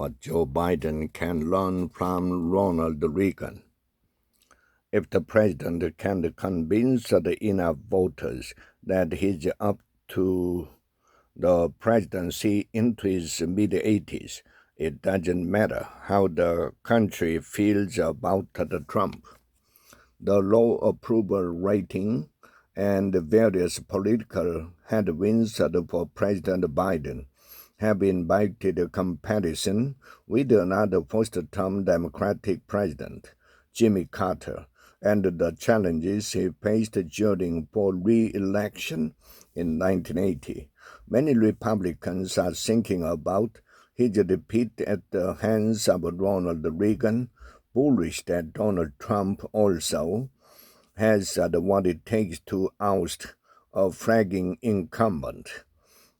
what Joe Biden can learn from Ronald Reagan. If the president can convince the enough voters that he's up to the presidency into his mid-80s, it doesn't matter how the country feels about the Trump. The low approval rating and various political headwinds for President Biden have invited a comparison with another first-term Democratic president, Jimmy Carter, and the challenges he faced during for re-election in 1980. Many Republicans are thinking about his defeat at the hands of Ronald Reagan, bullish that Donald Trump also has what it takes to oust a flagging incumbent.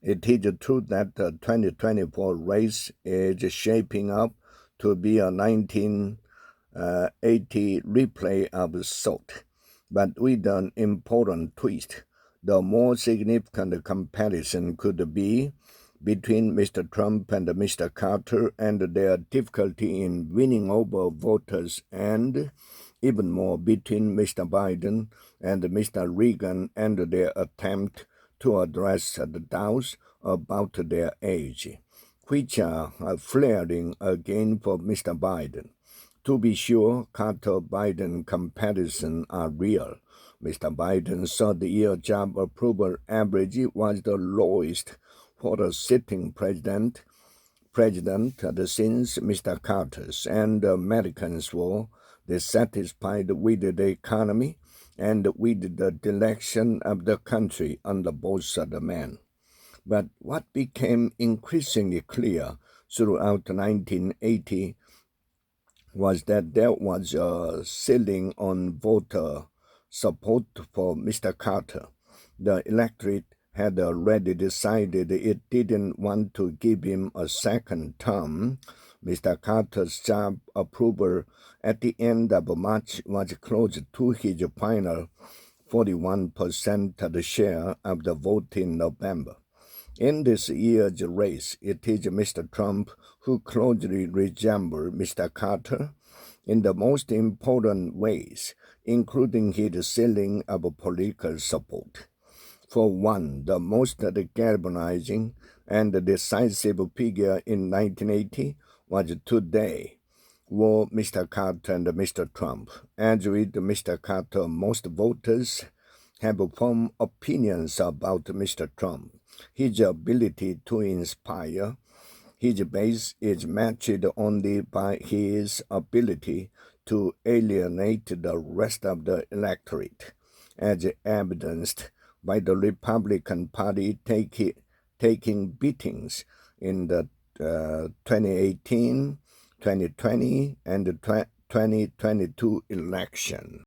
It is true that the 2024 race is shaping up to be a 1980 replay of sort, but with an important twist. The more significant comparison could be between Mr. Trump and Mr. Carter and their difficulty in winning over voters, and even more between Mr. Biden and Mr. Reagan and their attempt to address the doubts about their age, which are flaring again for Mr. Biden. To be sure, Carter-Biden comparisons are real. Mr. Biden's third-year job approval average was the lowest for a sitting president since Mr. Carter's, and Americans were dissatisfied with the economy and with the direction of the country under both the men. But what became increasingly clear throughout 1980 was that there was a ceiling on voter support for Mr. Carter. The electorate had already decided it didn't want to give him a second term. Mr. Carter's job approval at the end of March was close to his final 41% of the share of the vote in November. In this year's race, it is Mr. Trump who closely resembles Mr. Carter in the most important ways, including his ceiling of political support. For one, the most galvanizing and decisive figure in 1980 was today were Mr. Carter and Mr. Trump. As with Mr. Carter, most voters have formed opinions about Mr. Trump. His ability to inspire his base is matched only by his ability to alienate the rest of the electorate, as evidenced by the Republican Party taking beatings in the 2018, 2020, and 2022 election.